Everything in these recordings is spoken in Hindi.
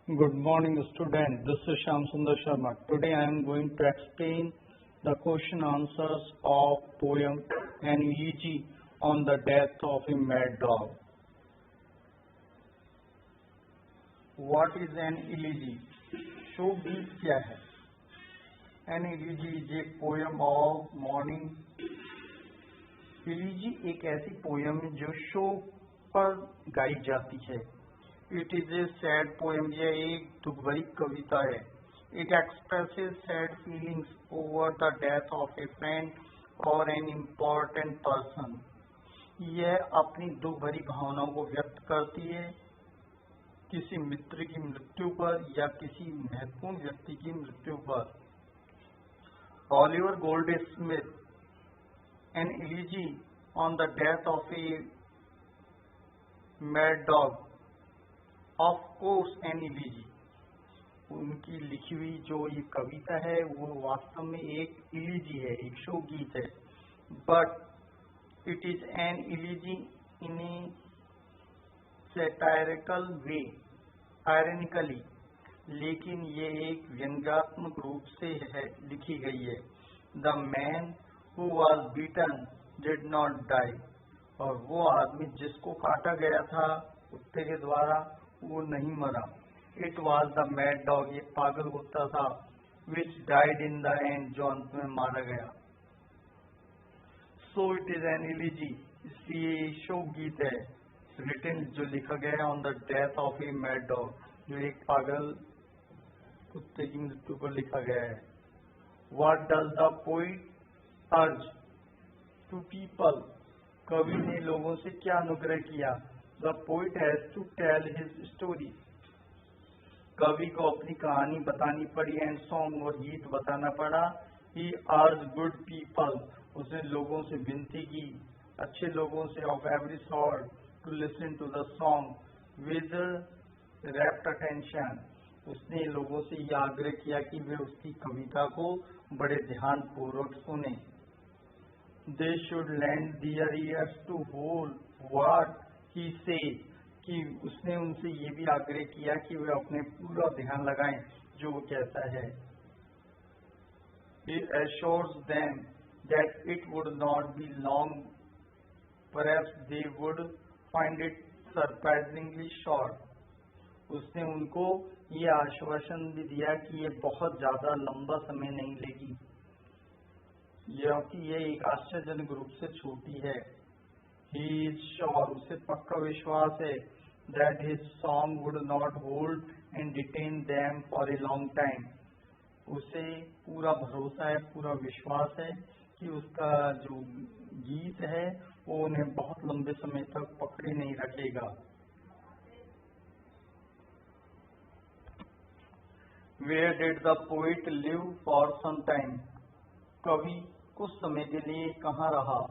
Good morning, student. This is Shyam Sundar Sharma. Today I am going to explain the question answers of poem An Elegy on the Death of a Mad Dog. What is an elegy? शोकगीत क्या है? An elegy is a poem of mourning. Elegy एक ऐसी पोयम है जो शोक पर गाई जाती है. It is a sad poem. यह एक दुख भरी कविता है. It expresses sad feelings over the death of a friend or an important person. यह अपनी दुख भरी भावनाओं को व्यक्त करती है किसी मित्र की मृत्यु पर या किसी महत्वपूर्ण व्यक्ति की मृत्यु पर. Oliver Goldsmith, An Elegy on the Death of a Mad Dog. Of course an elegy, उनकी लिखी हुई जो ये कविता है वो वास्तव में एक इलीजी है, एक शोकगीत है. But it is an elegy in a satirical way, ironically, लेकिन ये एक व्यंग्यात्मक रूप से है लिखी गई है. The man who was beaten did not die, और वो आदमी जिसको काटा गया था कुत्ते के द्वारा वो नहीं मरा. It was the mad dog, ये पागल कुत्ता था. विच डाइड इन द एंड, जो अंत में मारा गया. सो इट इज एन इलीजी, इसलिए शोक गीत है. रिटन, जो लिखा गया है on the death of a mad dog, जो एक पागल कुत्ते की मृत्यु पर लिखा गया है. What does the poet urge to people, कवि ने लोगों से क्या अनुग्रह किया. The poet has to tell his story. कवि को अपनी कहानी बतानी पड़ी एंड सॉन्ग, और गीत बताना पड़ा. He urged good people, उसने लोगों से विनती की, अच्छे लोगों से, of every sort, to listen to the song with rapt attention. उसने लोगों से यह आग्रह किया कि वे उसकी कविता को बड़े ध्यान पूर्वक सुने. They should lend their ears to hold what ही से, कि उसने उनसे ये भी आग्रह किया कि वे अपने पूरा ध्यान लगाएं जो वो कहता है. He assures them that it would not be long, perhaps they would find it surprisingly short. उसने उनको ये आश्वासन भी दिया कि ये बहुत ज्यादा लंबा समय नहीं लेगी, क्योंकि ये एक आश्चर्यजनक रूप से छोटी है. He is sure, उसे पक्का विश्वास है, that his song would not hold and detain them for a long time. उसे पूरा भरोसा है, पूरा विश्वास है कि उसका जो गीत है वो उन्हें बहुत लंबे समय तक पकड़े नहीं रखेगा. Where did the poet live for some time? कवि कुछ समय के लिए कहाँ रहा.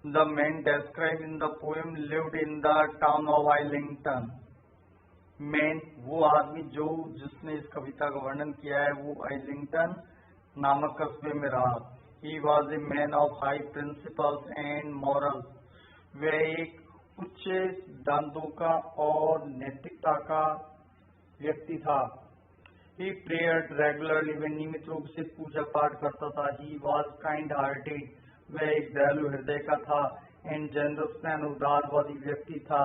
The man described in the poem lived in the town of Islington. Man, वो आदमी जिसने इस कविता का वर्णन किया है वो आइलिंगटन नामक कस्बे में रहा. He was a man of high principles and morals. वह एक उच्च सिद्धांतों का और नैतिकता का व्यक्ति था. He prayed regularly, वह नियमित रूप से पूजा पाठ करता था. He was kind-hearted, वह एक दयालु हृदय का था. एंड जनरस मैन, उदारवादी व्यक्ति था.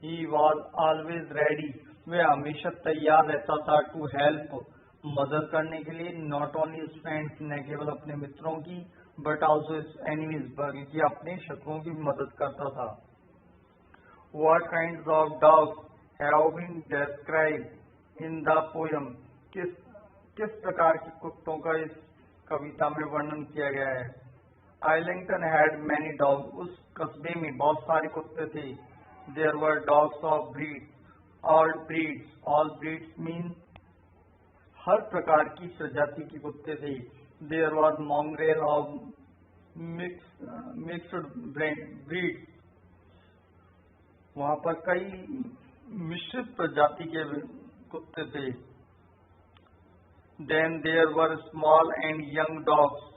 He was always ready, वह हमेशा तैयार रहता था. टू हेल्प, मदद करने के लिए. नॉट ओनली हिज फ्रेंड्स, न केवल अपने मित्रों की, बट आल्सो हिज एनिमीज, बल्कि अपने शत्रुओं की मदद करता था. What kinds of dogs have been described in the poem? किस प्रकार के कुत्तों का इस कविता में वर्णन किया गया है. आइलिंगटन हैड मैनी डॉग्स, उस कस्बे में बहुत सारे कुत्ते थे. There were dogs of breed, all breeds. All breeds mean हर प्रकार की प्रजाति के कुत्ते थे. There was mongrel of mixed breed, वहां पर कई मिश्रित प्रजाति के कुत्ते थे. Then there were small and young dogs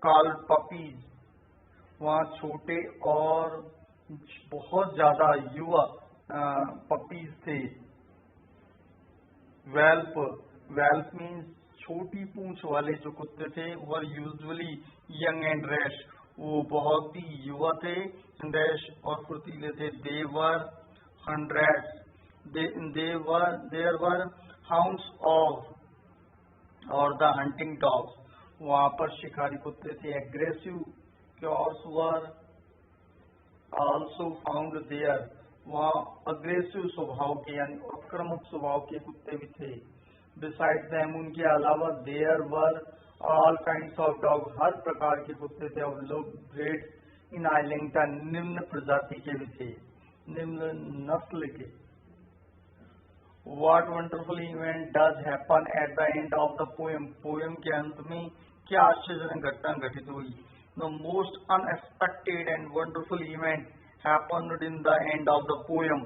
called puppies, वहाँ छोटे और बहुत ज्यादा युवा पपीज थे। वेल्प मीन्स छोटी पूंछ वाले जो कुत्ते थे, were usually young and rash, वो बहुत ही युवा थे, रैश और फुर्तीले थे। They were hundreds, there were hounds of or the hunting dogs, वहां पर शिकारी कुत्ते थे। Aggressive curs were also found there, वहाँ अग्रेसिव स्वभाव के यानी आक्रामक स्वभाव के कुत्ते भी थे। बिसाइड देम, उनके अलावा there were all kinds of dog, हर प्रकार के कुत्ते थे। और लोग ब्रेड इन आइलिंगटन, निम्न प्रजाति के भी थे, निम्न नस्ल के। What wonderful event does happen at the end of the poem? Poem के अंत में क्या आश्चर्यजनक घटना घटित हुई? The most unexpected and wonderful event happened in the end of the poem.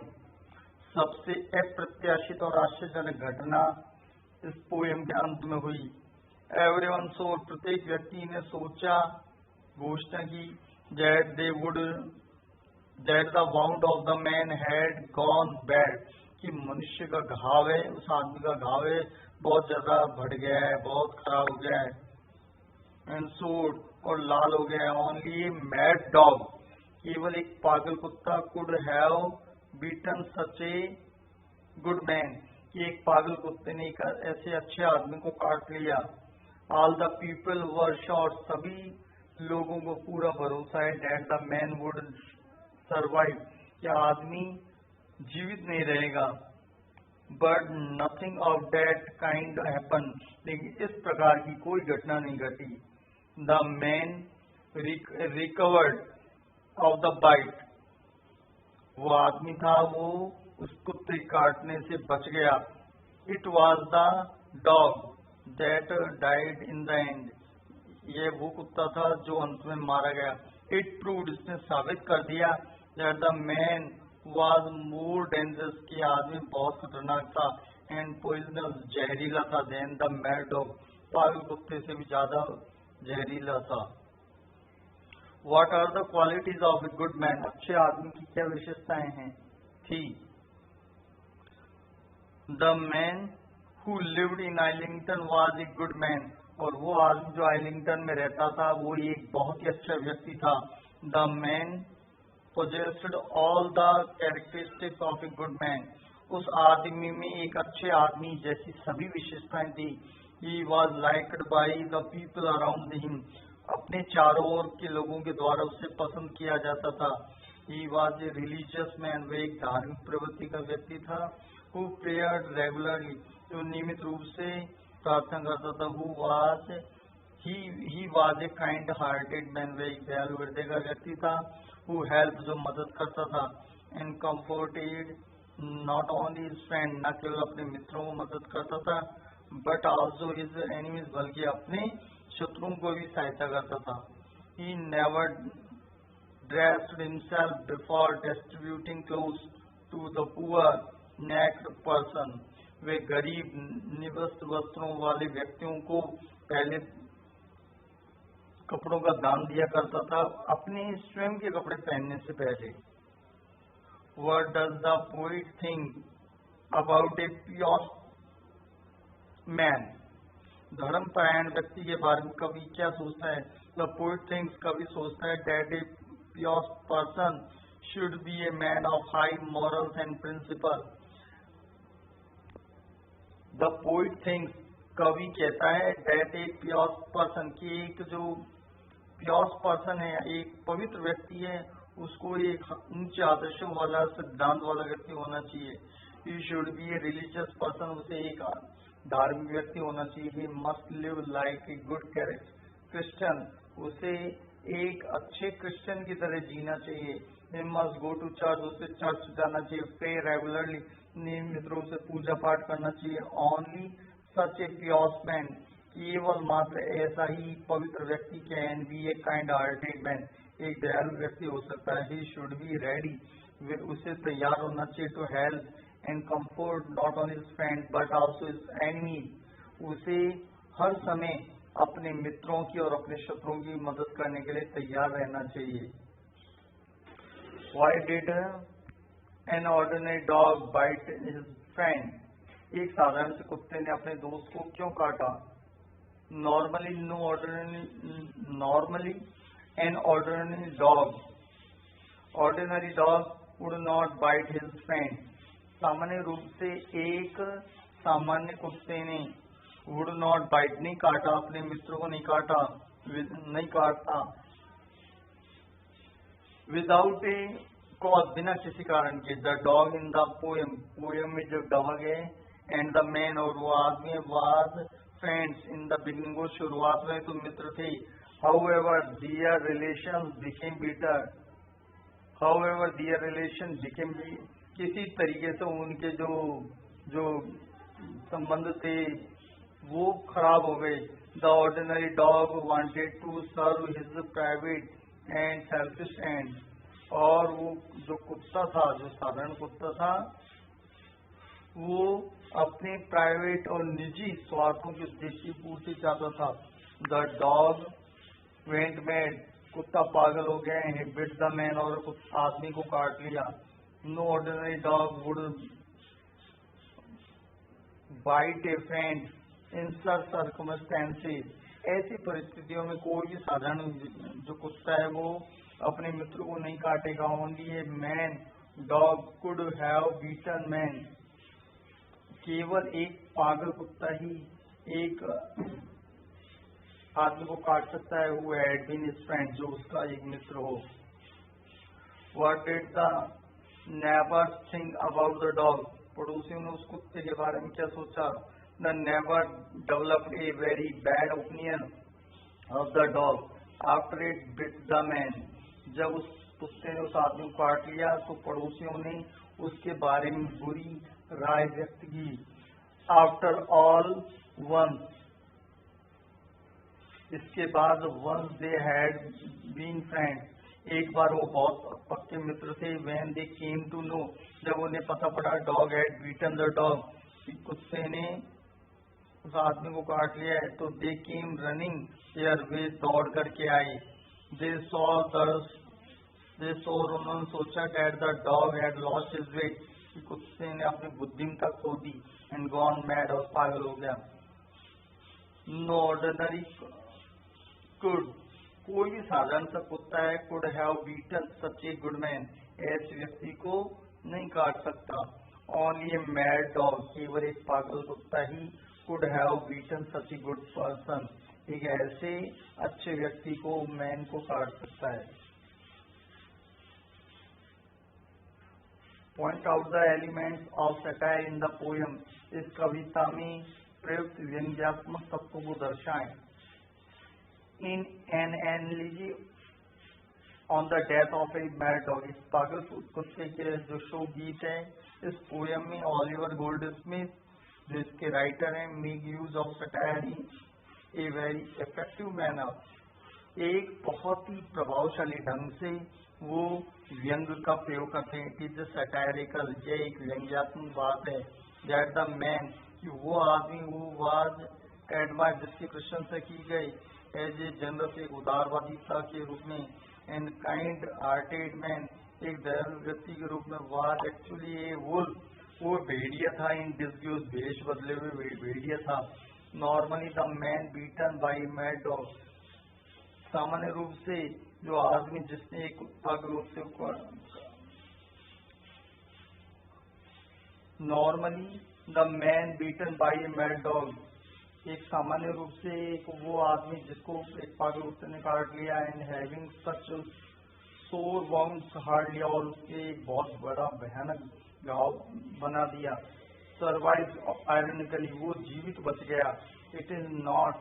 सबसे अप्रत्याशित और आश्चर्यजनक घटना इस पोएम के अंत में हुई। Everyone saw, प्रत्येक व्यक्ति ने सोचा, घोषणा की, that the wound of the man had gone bad, कि मनुष्य का घाव है, उस आदमी का घाव है, बहुत ज्यादा बढ़ गया है, बहुत खराब हो गया है। एंड सोड, और लाल हो गया है। ओनली मैड डॉग, केवल एक पागल कुत्ता, could have beaten such a good man, कि एक पागल कुत्ते ने एक ऐसे अच्छे आदमी को काट लिया। All the people were sure, सभी लोगों को पूरा भरोसा है, that the man would survive, कि आदमी जीवित नहीं रहेगा। But nothing of that kind happen, लेकिन इस प्रकार की कोई घटना नहीं घटी। The man recovered of the bite, वो आदमी था, वो उस कुत्ते काटने से बच गया। It was the dog that died in the and, ये वो कुत्ता था जो अंत में मारा गया। इट प्रूव्ड, इसने साबित कर दिया, that the man was more dangerous, कि आदमी बहुत खतरनाक था, and poisonous, जहरीला था, than the mad dog, पागल कुत्ते से भी ज्यादा जहरीला था। What are the qualities of a good man? अच्छे आदमी की क्या विशेषताएं हैं थी? The man who lived in Islington was a good man, और वो आदमी जो आइलिंगटन में रहता था वो एक बहुत ही अच्छा व्यक्ति था। The man possessed all the characteristics of a good man, उस आदमी में एक अच्छे आदमी जैसी सभी विशेषताएं थी। He was liked by the people around him, अपने चारों ओर के लोगों के द्वारा उसे पसंद किया जाता था। He was a religious man, वो एक धार्मिक प्रवृत्ति का व्यक्ति था। Who prayed regularly, जो नियमित रूप से प्रार्थना करता था। He was a kind-hearted man, वो एक दयालु हृदय का व्यक्ति था। Who helped, जो मदद करता था। And comforted not only his friend, न केवल अपने मित्रों को मदद करता था, but also his enemies, बल्कि अपने शत्रुओं को भी सहायता करता था। He never dressed himself before distributing clothes to the poor naked person, वे गरीब निवस्त्र वस्त्रों वाले व्यक्तियों को पहले कपड़ों का दान दिया करता था, अपने स्वयं के कपड़े पहनने से पहले। What does the poet think about a pious man? धर्मपरायण व्यक्ति के बारे में कवि क्या सोचता है? The poet thinks, कवि सोचता है, that a pious person should be a man of high morals and principle. The poet thinks, कवि कहता है, that a pious person, कि एक जो pious person है, एक पवित्र व्यक्ति है, उसको एक ऊंचे आदर्शों वाला, सिद्धांत वाला व्यक्ति होना चाहिए। He should be a religious person, उसे एक धार्मिक व्यक्ति होना चाहिए। He must live like a good Christian, उसे एक अच्छे क्रिश्चियन की तरह जीना चाहिए। He must go to church, उसे चर्च जाना चाहिए। Pray regularly, नियमित रूप से पूजा पाठ करना चाहिए। Only such a pious man, केवल मात्र ऐसा ही पवित्र व्यक्ति can be A kind-hearted man, एक दयालु व्यक्ति हो सकता है। He should be ready, उसे तैयार होना चाहिए। To help and comfort not only his friends but also his enemies, उसे हर समय अपने मित्रों की और अपने शत्रुओं की मदद करने के लिए तैयार रहना चाहिए। Why did An ordinary dog bite his friend. एक साधारण से कुत्ते ने अपने दोस्त को क्यों काटा? Normally an ordinary dog would not bite his friend. सामान्य रूप से एक सामान्य कुत्ते ने would not bite नहीं काटा, अपने मित्र को नहीं काटता without a cause, बिना किसी कारण के. The dog in the poem में जो डॉग है and the man और वो आदमी was friends in the beginning, वो शुरुआत में तो मित्र थे. However, their relations became bitter. किसी तरीके से उनके जो संबंध थे वो खराब हो गए. The ordinary dog wanted to serve his private and selfish ends. और वो जो कुत्ता था, जो साधारण कुत्ता था, वो अपने प्राइवेट और निजी स्वार्थों के उद्देश्य की पूर्ति चाहता था. द डॉग वेंट मैड, कुत्ता पागल हो गया. ही बिट द मैन, और आदमी को काट लिया. No ordinary dog would bite a friend in such circumstances. ऐसी परिस्थितियों में कोई भी साधारण जो कुत्ता है वो अपने मित्र को नहीं काटेगा. Only a man dog could have beaten man. केवल एक पागल कुत्ता ही एक आदमी को काट सकता है. वो हैड बीन हिज फ्रेंड, जो उसका एक मित्र हो. What did the neighbour think about the dog. पड़ोसियों ने उस कुत्ते के बारे में क्या सोचा? The neighbour developed a very bad opinion of the dog after it bit the man. जब उस कुत्ते ने उस आदमी को काट लिया तो पड़ोसियों ने उसके बारे में बुरी राय व्यक्त की. आफ्टर ऑल वंस, इसके बाद once they had been friends, एक बार वो बहुत पक्के मित्र थे. When they came to know, जब उन्हें पता पड़ा dog had beaten the dog, कुत्ते ने उस आदमी को काट लिया है, तो दे केम रनिंग देयर वे, दौड़ करके आए. दे सो, उन्होंने सोचा that the dog had lost his weight, कि कुत्ते ने अपनी बुद्धिमत्ता खो दी. एंड गॉन मैड, और पागल हो गया. नो ऑर्डिनरी कुड, कोई भी साधारण सा कुत्ता है, could have beaten such a good man, ऐसे व्यक्ति को नहीं काट सकता. ओनली ए मैड डॉग, केवल एक पागल कुत्ता he could have beaten such a good person, एक ऐसे अच्छे व्यक्ति को, मैन को काट सकता है. Point out the elements of satire in the poem. इस कविता में प्रयुक्त व्यंग्यात्मक तत्वों को दर्शाएं. In an analogy on the death of a mad dog, इस पागल कुत्ते के जो शो गीत है इस पोएम में ऑलिवर गोल्डस्मिथ, जो इसके राइटर हैं, make use of satire in a very effective manner. एक बहुत ही प्रभावशाली ढंग से वो व्यंग का प्रयोग करते हैं. इट इज सटायरिकल, ये एक व्यंग्यात्मक बात है. दैट द मैन, कि वो आदमी वो वाज एडमायर, जिसकी प्रशंसा की गई, एज ए जनरस, एक उदारवादिता के रूप में, एंड काइंड हार्टेड मैन, एक दयालु व्यक्ति के रूप में, वाज एक्चुअली ए वुल्फ, वो भेड़िया था. इन डिस्ग्यूज, भेष बदले हुए भेड़िया था. Normally the man beaten by mad dog, सामान्य रूप से जो आदमी जिसने एक कुत्ता के रूप से, normally the man beaten by A mad dog, एक सामान्य रूप से एक वो आदमी जिसको एक पागल कुत्ते ने काट लिया. एंड हैविंग सच सोर वाउंड्स हार्ड लिया, और उसके एक बहुत बड़ा भयानक घाव बना दिया. सर्वाइव आयरनिकली, वो जीवित बच गया. It is not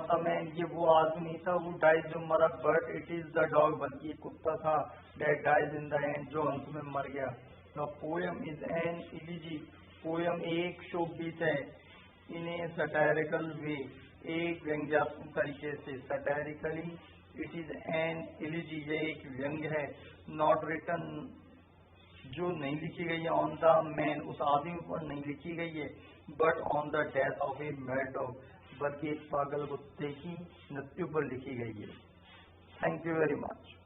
the man, ये वो आदमी नहीं था वो डाइज, जो मरा, but it is the dog, बल्कि एक कुत्ता था, that dies in the end, जो अंत में मर गया. The poem is an elegy, poem एक शोकगीत है. इन ए सटायरिकल वे, एक व्यंग्यात्मक तरीके से. सटायरिकली इट इज एन इलिजी, ये एक व्यंग है. नॉट रिटन, जो नहीं लिखी गई है, ऑन द मैन, उस आदमी पर नहीं लिखी गई है, but on the death of a mad dog, बल्कि एक पागल कुत्ते की मृत्यु पर लिखी गई है. Thank you very much.